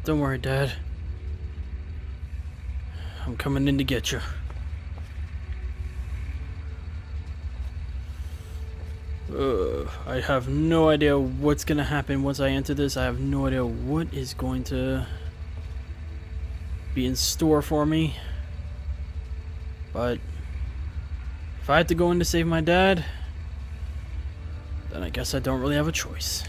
Don't worry, Dad. I'm coming in to get you. I have no idea what's gonna happen once I enter this. I have no idea what is going to be in store for me. But if I have to go in to save my dad, then I guess I don't really have a choice.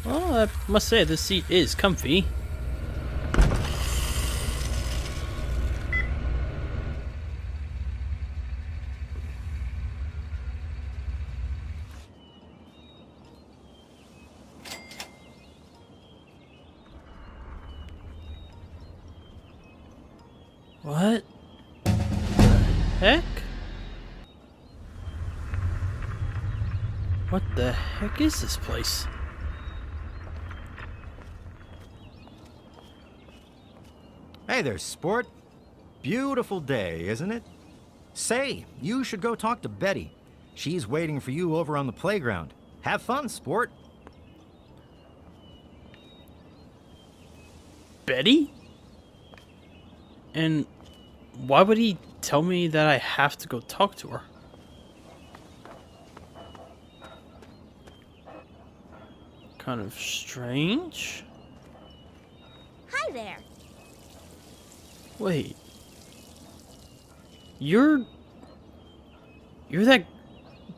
Well, I must say, this seat is comfy. What the heck? What the heck is this place? Hey there, sport. Beautiful day, isn't it? Say, you should go talk to Betty. She's waiting for you over on the playground. Have fun, sport. Betty? And why would he tell me that I have to go talk to her? Kind of strange. Hi there. Wait. You're that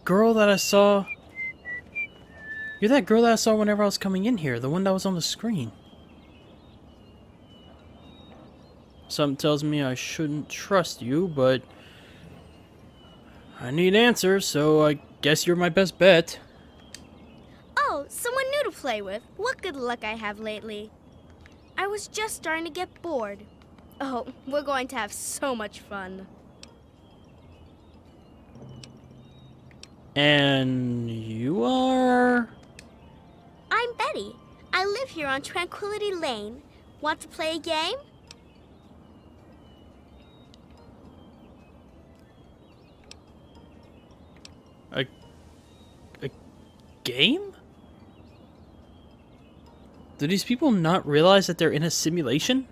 girl that I saw. You're that girl that I saw whenever I was coming in here, the one that was on the screen. Something tells me I shouldn't trust you, but I need answers, so I guess you're my best bet. Oh, someone new to play with. What good luck I have lately. I was just starting to get bored. Oh, we're going to have so much fun. And you are? I'm Betty. I live here on Tranquility Lane. Want to play a game? A game? Do these people not realize that they're in a simulation?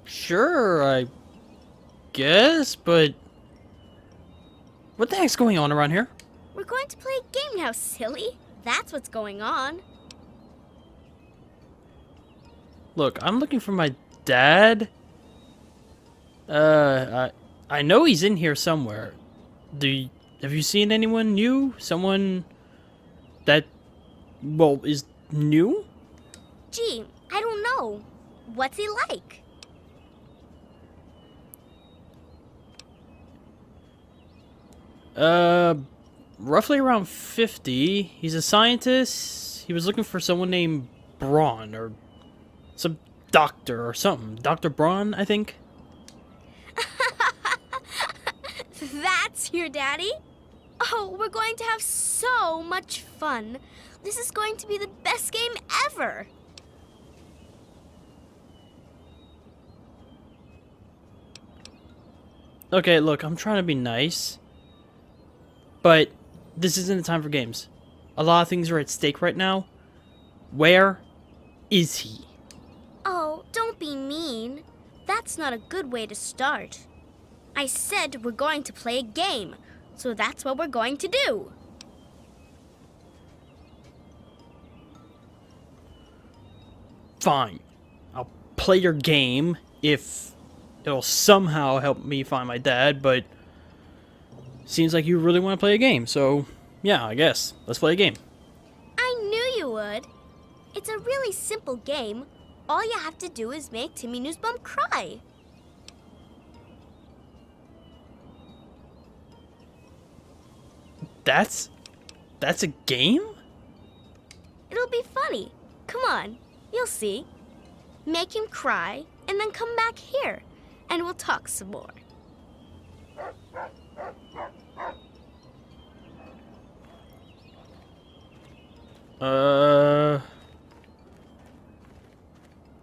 Sure, I guess, but what the heck's going on around here? We're going to play a game now, silly. That's what's going on. Look, I'm looking for my dad. I know he's in here somewhere. Have you seen anyone new? Someone that, well, is new? Gee, I don't know. What's he like? Roughly around 50. He's a scientist. He was looking for someone named Braun, or some doctor or something. Dr. Braun, I think. That's your daddy? Oh, we're going to have so much fun. This is going to be the best game ever. Okay, look, I'm trying to be nice, but this isn't a time for games. A lot of things are at stake right now. Where is he? Oh, don't be mean. That's not a good way to start. I said we're going to play a game, so that's what we're going to do. Fine. I'll play your game if it'll somehow help me find my dad, but seems like you really want to play a game, so yeah, I guess. Let's play a game. I knew you would. It's a really simple game. All you have to do is make Timmy Newsbum cry. That's a game? It'll be funny. Come on, you'll see. Make him cry, and then come back here, and we'll talk some more.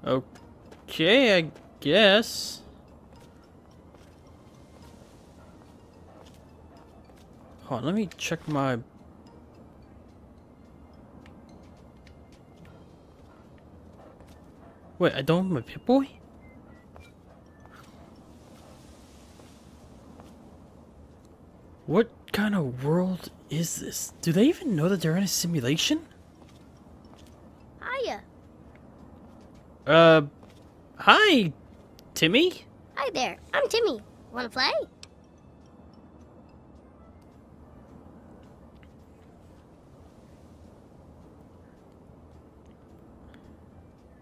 Okay, I guess. Hold on, let me check my... Wait, I don't have my Pip-Boy? What kind of world is this? Do they even know that they're in a simulation? Hiya. Hi, Timmy? Hi there. I'm Timmy. Wanna play?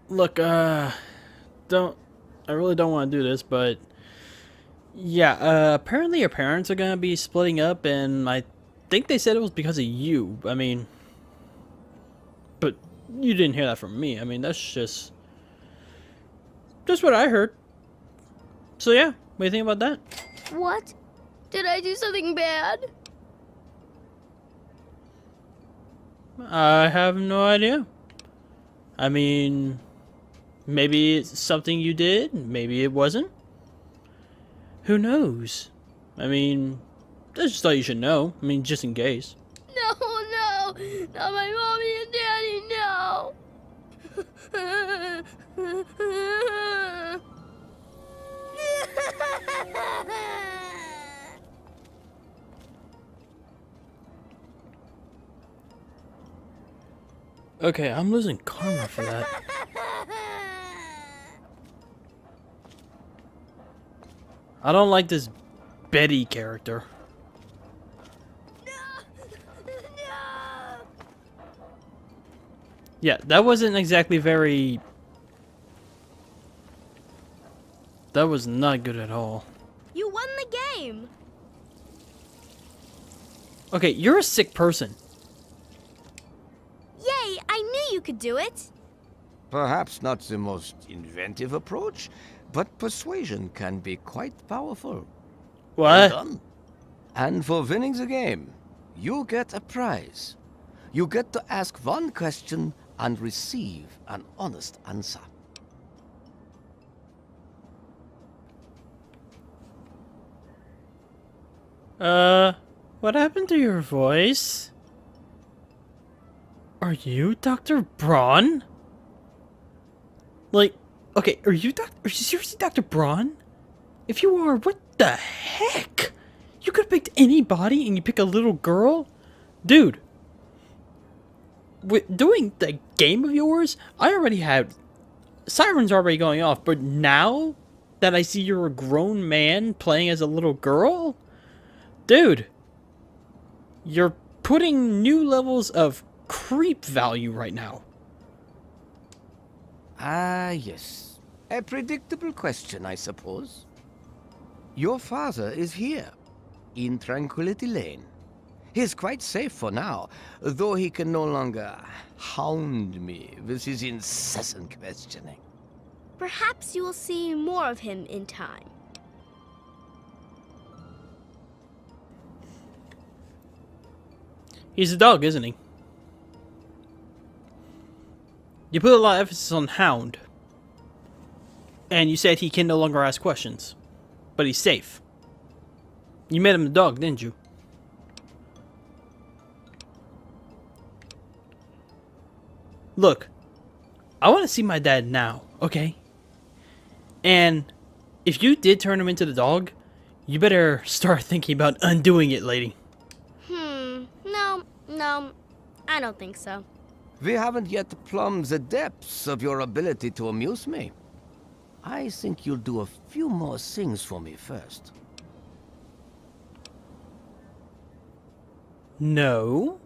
Look, I really don't want to do this, but yeah, apparently your parents are gonna be splitting up, and I think they said it was because of you. I mean, but you didn't hear that from me. I mean, that's just what I heard. So yeah, what do you think about that? What? Did I do something bad? I have no idea. I mean, maybe it's something you did, maybe it wasn't. Who knows? I mean, I just thought you should know. I mean, just in case. No, no. Not my mommy and daddy, no. Okay, I'm losing karma for that. I don't like this Betty character. Yeah, that wasn't exactly very... That was not good at all. You won the game. Okay, you're a sick person. Yay, I knew you could do it. Perhaps not the most inventive approach, but persuasion can be quite powerful. Well What? done. And for winning the game, you get a prize. You get to ask one question and receive an honest answer. What happened to your voice? Are you Dr. Braun? Like, okay, are you seriously Dr. Braun? If you are, what the heck? You could have picked anybody and you pick a little girl? Dude. With doing the game of yours, I already had sirens already going off, but now that I see you're a grown man playing as a little girl, dude, you're putting new levels of creep value right now. Ah, yes. A predictable question, I suppose. Your father is here, in Tranquility Lane. He's quite safe for now, though he can no longer hound me with his incessant questioning. Perhaps you will see more of him in time. He's a dog, isn't he? You put a lot of emphasis on hound. And you said he can no longer ask questions. But he's safe. You made him a dog, didn't you? Look, I want to see my dad now, okay? And if you did turn him into the dog, you better start thinking about undoing it, lady. No, I don't think so. We haven't yet plumbed the depths of your ability to amuse me. I think you'll do a few more things for me first. No.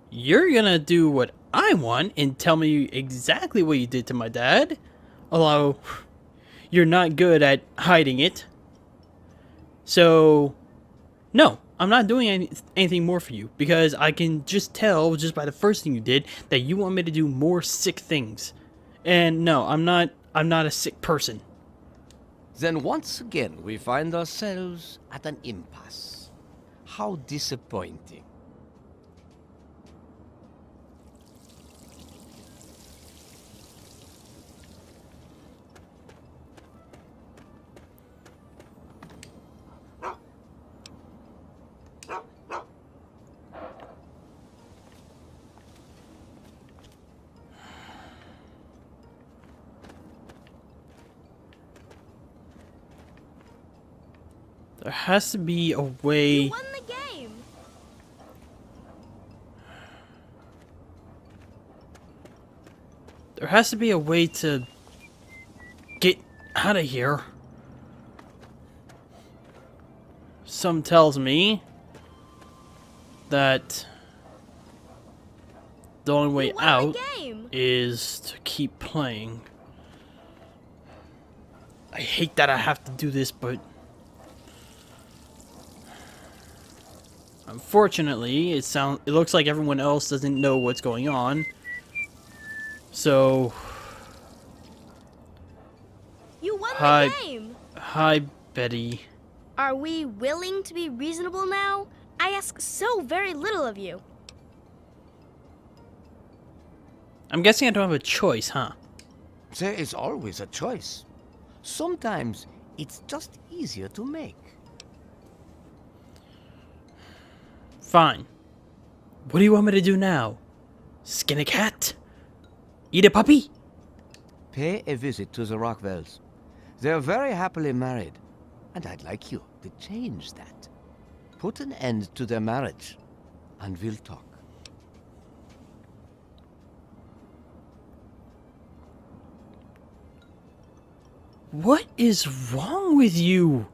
You're gonna do what I want and tell me exactly what you did to my dad. Although, you're not good at hiding it. So, no, I'm not doing anything more for you. Because I can just tell, just by the first thing you did, that you want me to do more sick things. And no, I'm not a sick person. Then once again, we find ourselves at an impasse. How disappointing. There has to be a You way. won the game. There has to be a way to get out of here. Some tells me that the only way You won out the game. is to keep playing. I hate that I have to do this, but unfortunately, it looks like everyone else doesn't know what's going on. So, You won Hi. the game. hi, Betty. Are we willing to be reasonable now? I ask so very little of you. I'm guessing I don't have a choice, huh? There is always a choice. Sometimes it's just easier to make. Fine. What do you want me to do now? Skin a cat? Eat a puppy? Pay a visit to the Rockwells. They're very happily married, and I'd like you to change that. Put an end to their marriage, and we'll talk. What is wrong with you?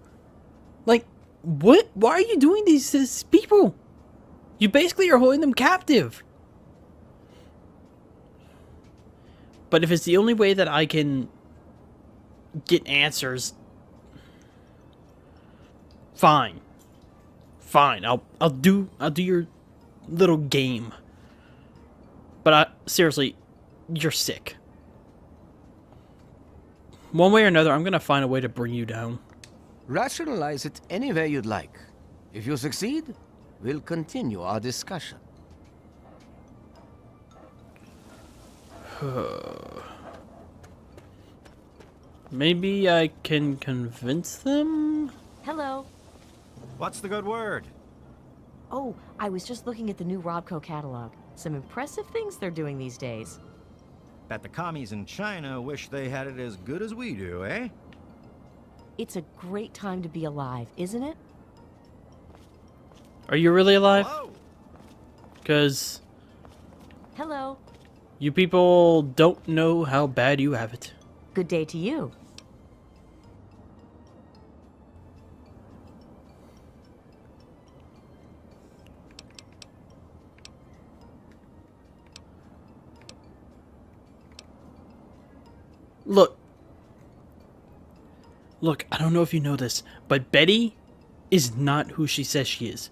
Like, what? Why are you doing these to these people? You basically are holding them captive. But if it's the only way that I can get answers, fine. Fine. I'll do your little game. But seriously, you're sick. One way or another, I'm gonna find a way to bring you down. Rationalize it any way you'd like. If you succeed, we'll continue our discussion. Maybe I can convince them? Hello. What's the good word? Oh, I was just looking at the new Robco catalog. Some impressive things they're doing these days. Bet the commies in China wish they had it as good as we do, eh? It's a great time to be alive, isn't it? Are you really alive? Hello? Because Hello. you people don't know how bad you have it. Good day to you. Look, I don't know if you know this, but Betty is not who she says she is.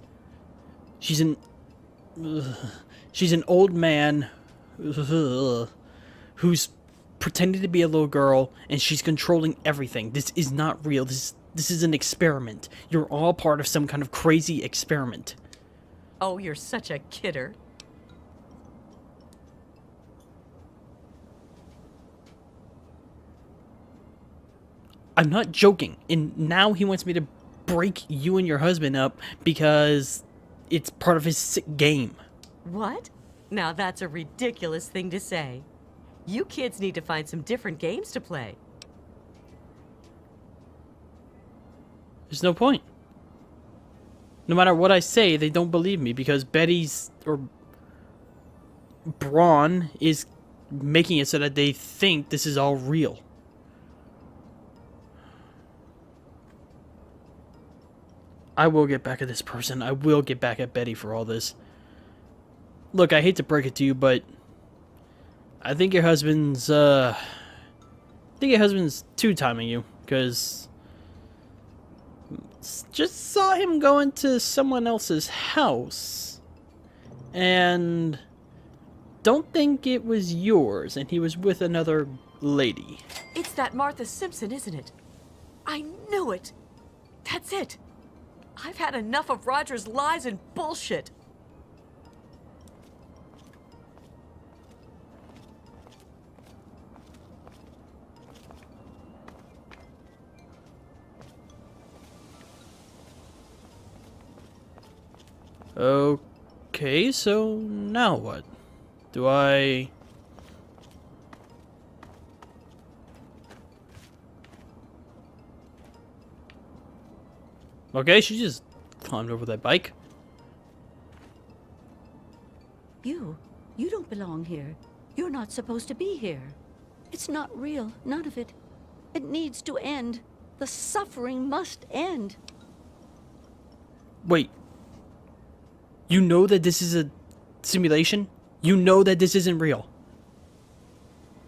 She's an old man who's pretending to be a little girl, and she's controlling everything. This is not real. This is an experiment. You're all part of some kind of crazy experiment. Oh, you're such a kidder. I'm not joking. And now he wants me to break you and your husband up because it's part of his sick game. What? Now that's a ridiculous thing to say. You kids need to find some different games to play. There's no point. No matter what I say, they don't believe me because Betty's or Braun is making it so that they think this is all real. I will get back at this person. I will get back at Betty for all this. Look, I hate to break it to you, but I think your husband's two-timing you, because just saw him go into someone else's house, and don't think it was yours, and he was with another lady. It's that Martha Simpson, isn't it? I knew it. That's it. I've had enough of Roger's lies and bullshit. Okay, so now what? Do I... Okay, she just climbed over that bike. You don't belong here. You're not supposed to be here. It's not real, none of it. It needs to end. The suffering must end. Wait. You know that this is a simulation? You know that this isn't real.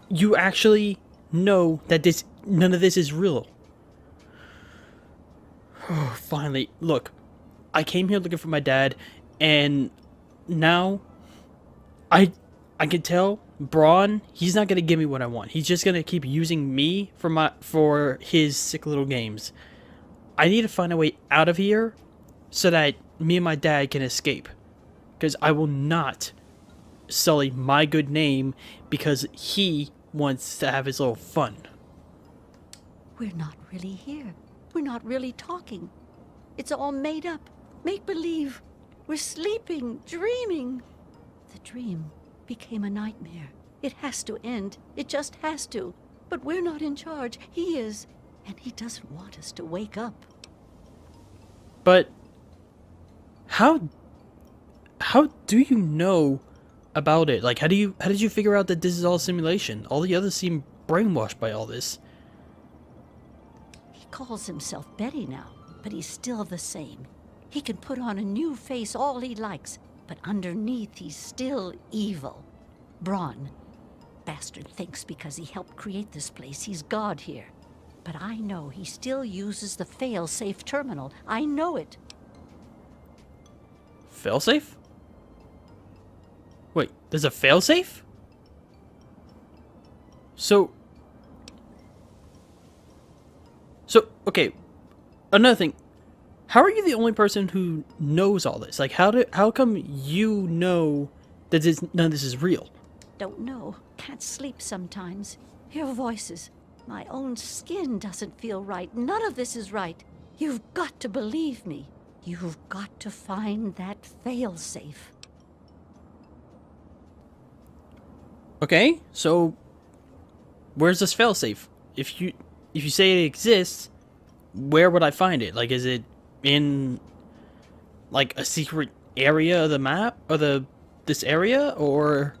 You actually know that none of this is real. Oh, finally. Look, I came here looking for my dad, and now I can tell Braun, he's not gonna give me what I want. He's just gonna keep using me for his sick little games. I need to find a way out of here so that me and my dad can escape. Because I will not sully my good name because he wants to have his little fun. We're not really here. We're not really talking. It's all made up. Make believe. We're sleeping, dreaming. The dream became a nightmare. It has to end. It just has to. But we're not in charge. He is. And he doesn't want us to wake up. But how do you know about it? Like, how did you figure out that this is all simulation? All the others seem brainwashed by all this. He calls himself Betty now, but he's still the same. He can put on a new face all he likes, but underneath he's still evil. Braun. Bastard thinks because he helped create this place, he's God here. But I know he still uses the fail-safe terminal. I know it. Failsafe? Wait, there's a failsafe? So, okay, another thing. How are you the only person who knows all this? Like, how come you know that none of this is real? Don't know. Can't sleep sometimes. Hear voices. My own skin doesn't feel right. None of this is right. You've got to believe me. You've got to find that failsafe. Okay, so where's this failsafe? If you say it exists, where would I find it? Like, is it in like a secret area of the map or this area, or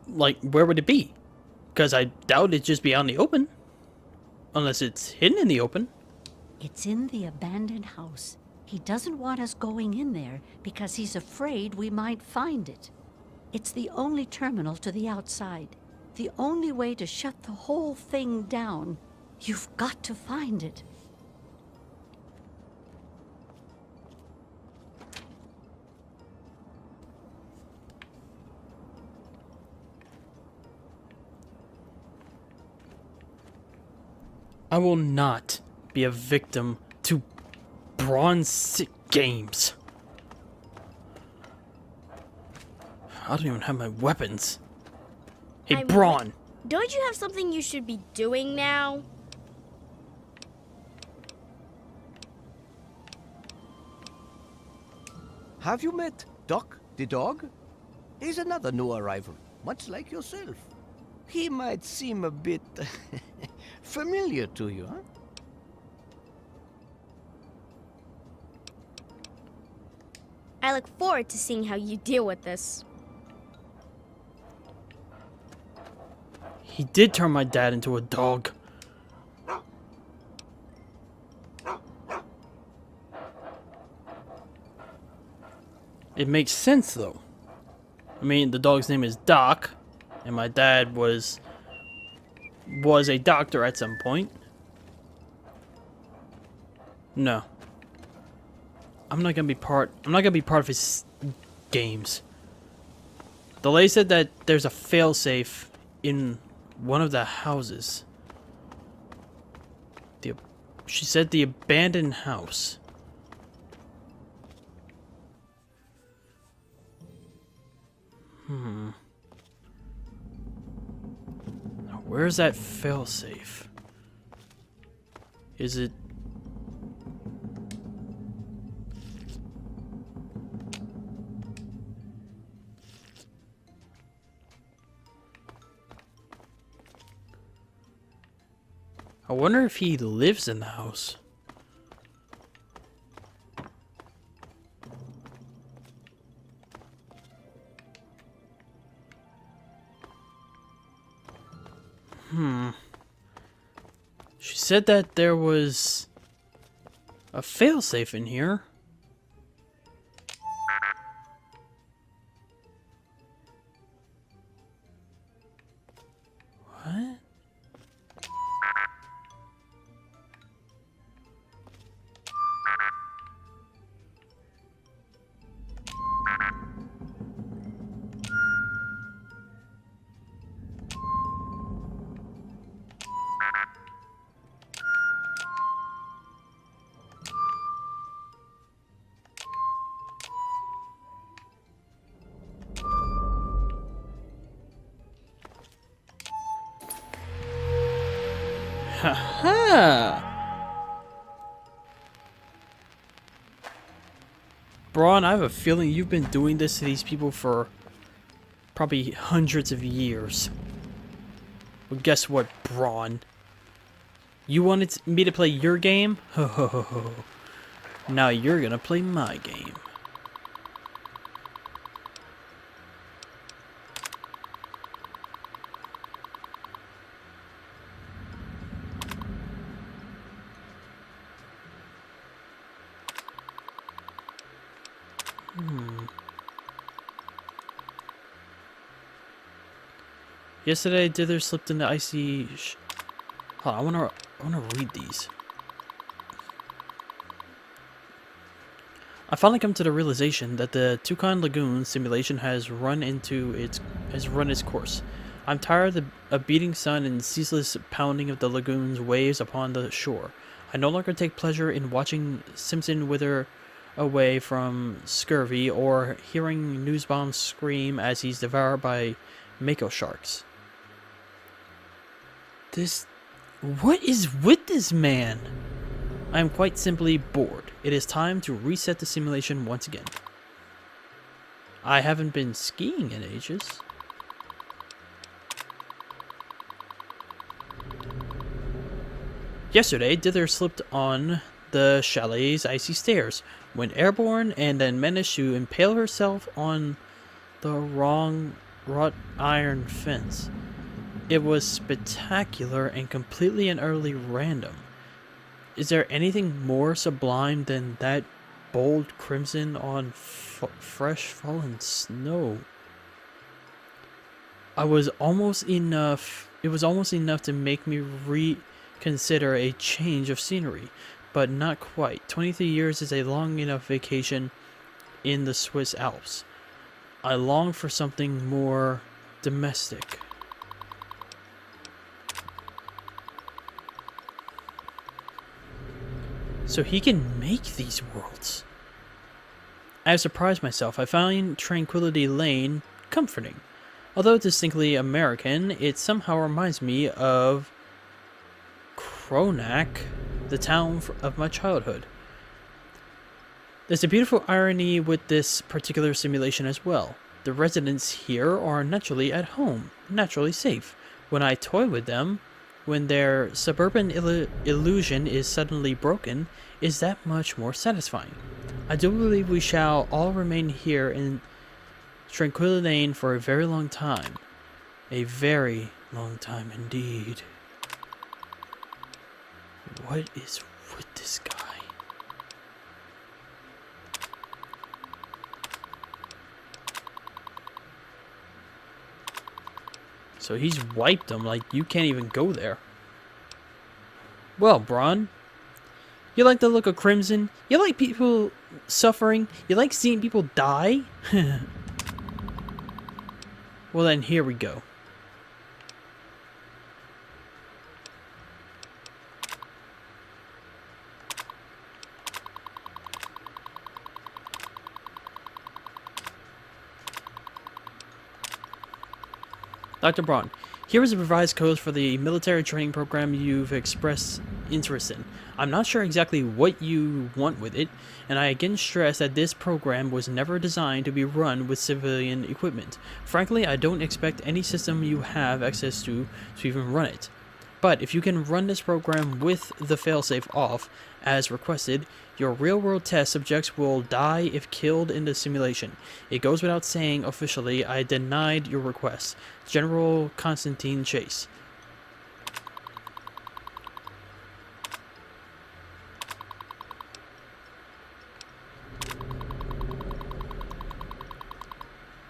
like where would it be? Because I doubt it'd just be out in the open, unless it's hidden in the open. It's in the abandoned house. He doesn't want us going in there because he's afraid we might find it. It's the only terminal to the outside. The only way to shut the whole thing down. You've got to find it. I will not be a victim to Braun's sick games. I don't even have my weapons. Hey, Braun! Don't you have something you should be doing now? Have you met Doc the dog? He's another new arrival, much like yourself. He might seem a bit familiar to you, huh? I look forward to seeing how you deal with this. He did turn my dad into a dog. It makes sense, though. I mean, the dog's name is Doc, and my dad was a doctor at some point. No. I'm not gonna be part of his games. The lady said that there's a failsafe in one of the houses. She said the abandoned house. Now, where's that failsafe? Is it... I wonder if he lives in the house. She said that there was a failsafe in here. What? Ha! Braun, I have a feeling you've been doing this to these people for probably hundreds of years. Well, guess what, Braun? You wanted me to play your game? Ho ho ho ho. Now you're gonna play my game. Yesterday, Dither slipped in the icy. Hold on, I wanna read these. I finally come to the realization that the Tucson Lagoon simulation has run its course. I'm tired of a beating sun and ceaseless pounding of the lagoon's waves upon the shore. I no longer take pleasure in watching Simpson wither away from scurvy or hearing Newsbaum scream as he's devoured by mako sharks. What is with this man? I am quite simply bored. It is time to reset the simulation once again. I haven't been skiing in ages. Yesterday, Dither slipped on the chalet's icy stairs, went airborne, and then managed to impale herself on the wrong wrought iron fence. It was spectacular and completely and utterly random. Is there anything more sublime than that bold crimson on fresh fallen snow? It was almost enough to make me reconsider a change of scenery, but not quite. 23 years is a long enough vacation in the Swiss Alps. I long for something more domestic. So he can make these worlds. I have surprised myself. I found Tranquility Lane comforting. Although distinctly American, it somehow reminds me of Kronak, the town of my childhood. There's a beautiful irony with this particular simulation as well. The residents here are naturally at home, naturally safe. When I toy with them, when their suburban illusion is suddenly broken, is that much more satisfying. I do believe we shall all remain here in Tranquility Lane for a very long time. A very long time indeed. What is with this guy? So he's wiped them, like you can't even go there. Well, Braun, you like the look of crimson? You like people suffering? You like seeing people die? Well then, here we go. Dr. Braun, here is a revised code for the military training program you've expressed interest in. I'm not sure exactly what you want with it, and I again stress that this program was never designed to be run with civilian equipment. Frankly, I don't expect any system you have access to even run it. But if you can run this program with the failsafe off, as requested, your real-world test subjects will die if killed in the simulation. It goes without saying officially, I denied your request. General Constantine Chase.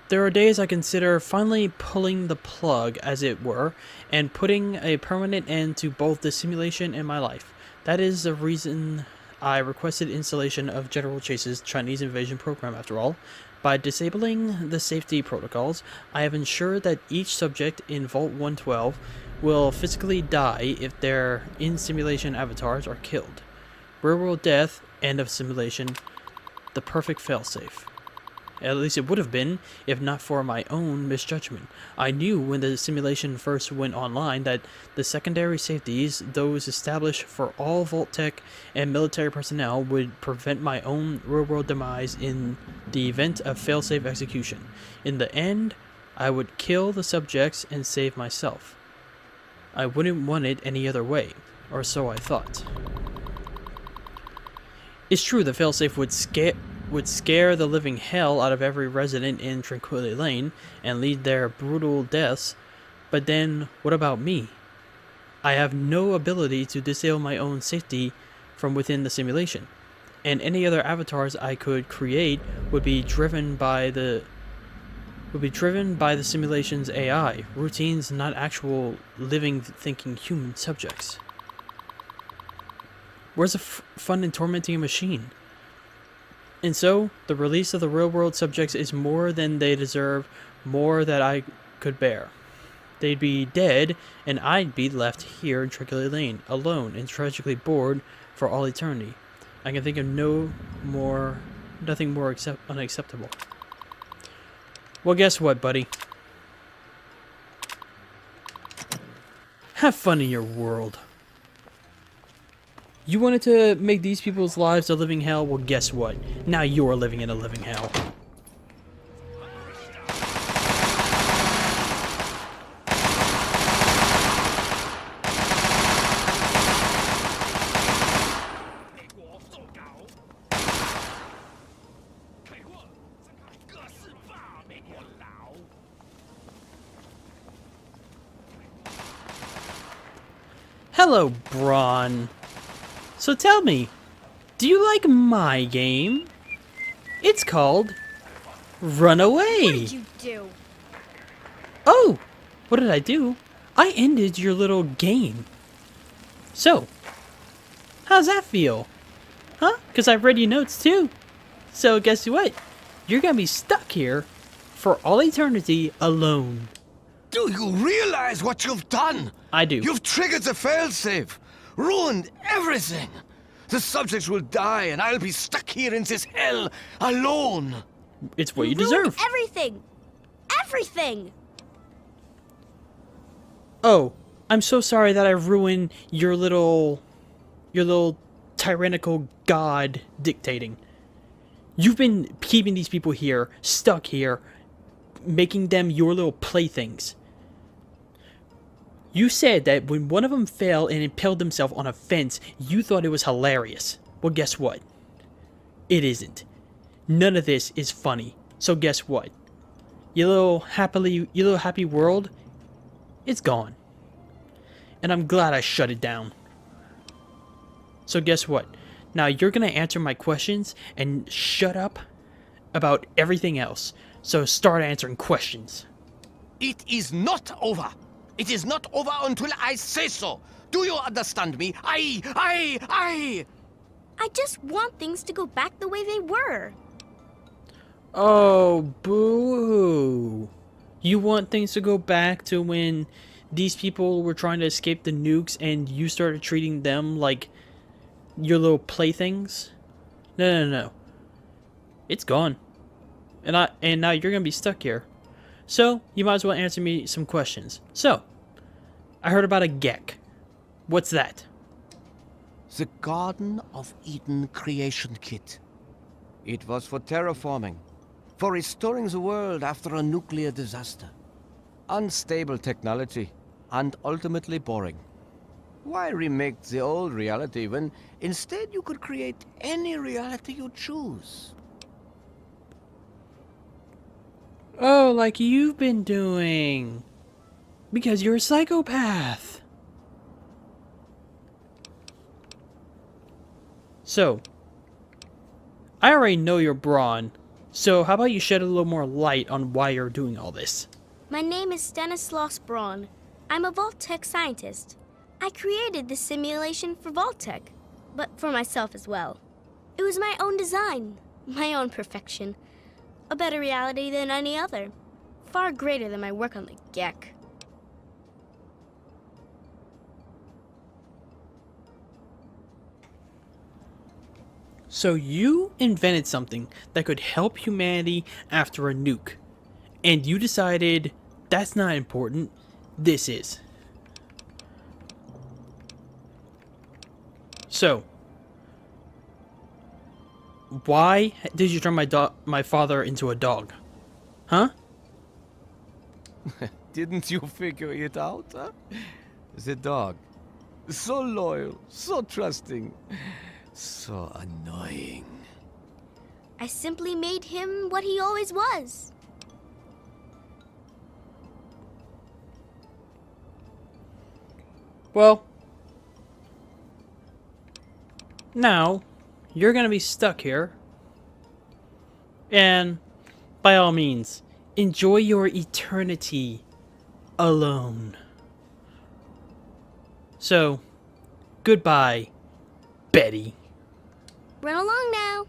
There are days I consider finally pulling the plug, as it were, and putting a permanent end to both the simulation and my life. That is the reason I requested installation of General Chase's Chinese invasion program, after all. By disabling the safety protocols, I have ensured that each subject in Vault 112 will physically die if their in-simulation avatars are killed. Real-world death, end of simulation, the perfect failsafe. At least it would have been, if not for my own misjudgment. I knew when the simulation first went online that the secondary safeties, those established for all Vault Tech and military personnel, would prevent my own real-world demise in the event of failsafe execution. In the end, I would kill the subjects and save myself. I wouldn't want it any other way, or so I thought. It's true the failsafe would scare the living hell out of every resident in Tranquility Lane and lead their brutal deaths, but then what about me? I have no ability to disable my own safety from within the simulation, and any other avatars I could create would be driven by the simulation's AI, routines, not actual living, thinking human subjects. Where's the fun in tormenting a machine? And so, the release of the real-world subjects is more than they deserve, more that I could bear. They'd be dead, and I'd be left here in Tranquility Lane, alone and tragically bored for all eternity. I can think of nothing more unacceptable. Well, guess what, buddy? Have fun in your world. You wanted to make these people's lives a living hell? Well, guess what? Now you're living in a living hell. Hello, Braun. So tell me, do you like my game? It's called Run Away. What did you do? Oh, what did I do? I ended your little game. So, how's that feel? Huh? Because I've read your notes too. So guess what? You're gonna be stuck here for all eternity alone. Do you realize what you've done? I do. You've triggered the failsafe, ruined everything. The subjects will die, and I'll be stuck here in this hell alone. It's what you ruined deserve. Everything! Everything! Oh, I'm so sorry that I ruined your little tyrannical god dictating. You've been keeping these people here, stuck here, making them your little playthings. You said that when one of them fell and impaled themselves on a fence, you thought it was hilarious. Well, guess what? It isn't. None of this is funny. So guess what? Your little happy world, it's gone. And I'm glad I shut it down. So guess what? Now you're gonna answer my questions and shut up about everything else. So start answering questions. It is not over. It is not over until I say so. Do you understand me? I just want things to go back the way they were. Oh, boo-hoo. You want things to go back to when these people were trying to escape the nukes and you started treating them like your little playthings? No. It's gone. And now you're gonna be stuck here. So, you might as well answer me some questions. So, I heard about a Gek. What's that? The Garden of Eden creation kit. It was for terraforming, for restoring the world after a nuclear disaster. Unstable technology, and ultimately boring. Why remake the old reality when instead you could create any reality you choose? Oh, like you've been doing. Because you're a psychopath. So, I already know you're Braun, So how about you shed a little more light on why you're doing all this? My name is Stanislaus Braun. I'm a Vault-Tec scientist. I created this simulation for Vault-Tec, but for myself as well. It was my own design, my own perfection. A better reality than any other. Far greater than my work on the Gek. So you invented something that could help humanity after a nuke. And you decided that's not important. This is. So, why did you turn my father into a dog? Huh? Didn't you figure it out, huh? The dog. So loyal, so trusting, so annoying. I simply made him what he always was. Well, now you're gonna be stuck here. And by all means, enjoy your eternity alone. So, goodbye, Betty. Run along now.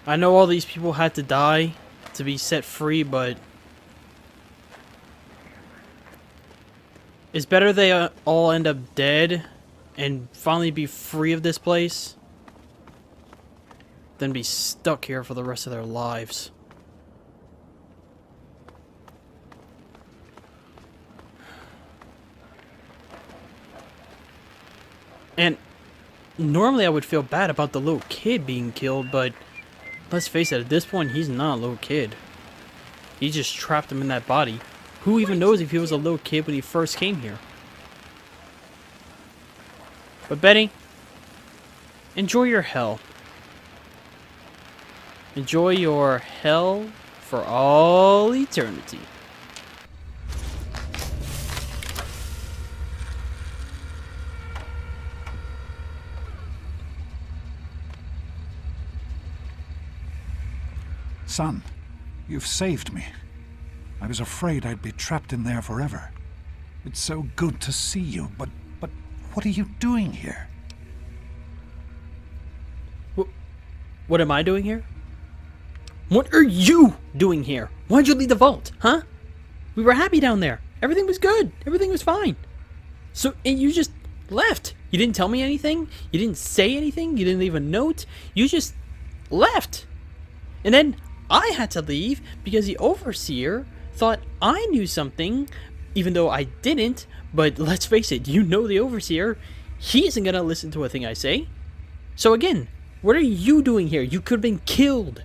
I know all these people had to die to be set free, but it's better they all end up dead and finally be free of this place than be stuck here for the rest of their lives. And normally I would feel bad about the little kid being killed, but let's face it, at this point he's not a little kid. He just trapped him in that body. Who even knows if he was a little kid when he first came here? But Betty, enjoy your hell. Enjoy your hell for all eternity. Son, you've saved me. I was afraid I'd be trapped in there forever. It's so good to see you, but what are you doing here? What am I doing here? What are you doing here? Why'd you leave the vault, huh? We were happy down there. Everything was good. Everything was fine. So, and you just left. You didn't tell me anything. You didn't say anything. You didn't leave a note. You just left. And then I had to leave because the overseer thought I knew something, even though I didn't. But let's face it, you know the overseer. He isn't going to listen to a thing I say. So again, what are you doing here? You could have been killed.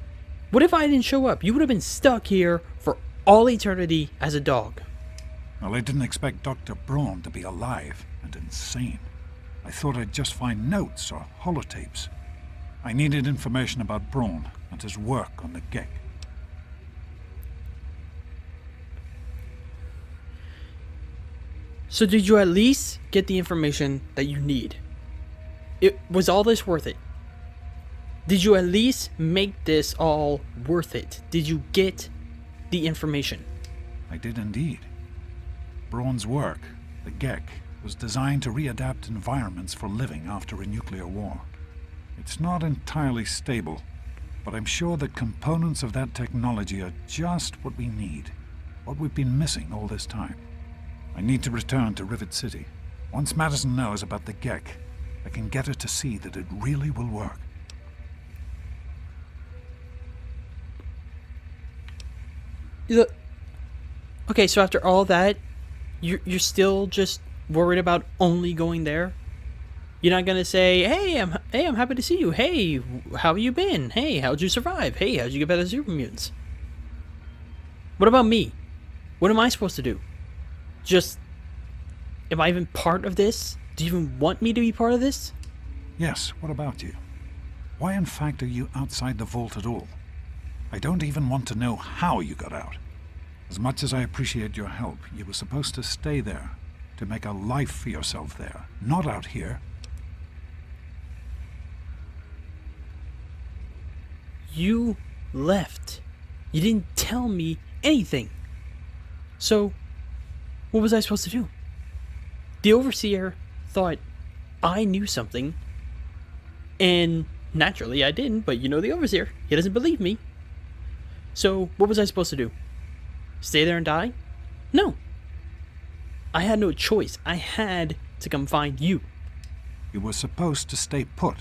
What if I didn't show up? You would have been stuck here for all eternity as a dog. Well, I didn't expect Dr. Braun to be alive and insane. I thought I'd just find notes or holotapes. I needed information about Braun and his work on the Gek. So did you at least get the information that you need? Was all this worth it? Did you at least make this all worth it? Did you get the information? I did indeed. Braun's work, the Gek, was designed to readapt environments for living after a nuclear war. It's not entirely stable, but I'm sure the components of that technology are just what we need, what we've been missing all this time. I need to return to Rivet City. Once Madison knows about the Gek, I can get her to see that it really will work. Okay, so after all that, you're still just worried about only going there? You're not gonna say, hey, I'm happy to see you. Hey, how have you been? Hey, how'd you survive? Hey, how'd you get better super mutants? What about me? What am I supposed to do? Just, am I even part of this? Do you even want me to be part of this? Yes, what about you? Why in fact are you outside the vault at all? I don't even want to know how you got out. As much as I appreciate your help, you were supposed to stay there, to make a life for yourself there, not out here. You left. You didn't tell me anything. So, what was I supposed to do? The overseer thought I knew something, and naturally I didn't, but you know the overseer. He doesn't believe me. So, what was I supposed to do? Stay there and die? No. I had no choice. I had to come find you. You were supposed to stay put.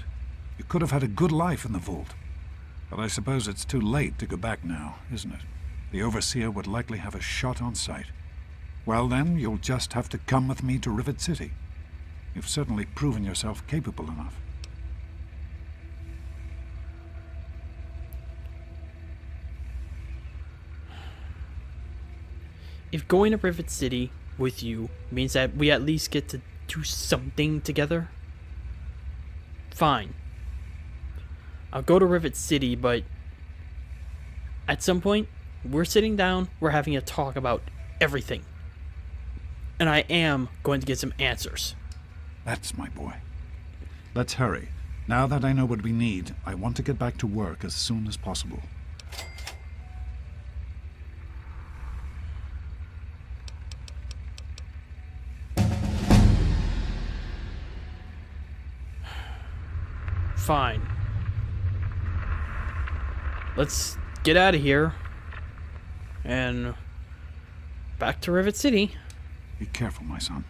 You could have had a good life in the vault. But I suppose it's too late to go back now, isn't it? The overseer would likely have a shot on sight. Well then, you'll just have to come with me to Rivet City. You've certainly proven yourself capable enough. If going to Rivet City with you means that we at least get to do something together, fine. I'll go to Rivet City, but at some point, we're sitting down, we're having a talk about everything. And I am going to get some answers. That's my boy. Let's hurry. Now that I know what we need, I want to get back to work as soon as possible. Fine. Let's get out of here. And back to Rivet City. Be careful, my son.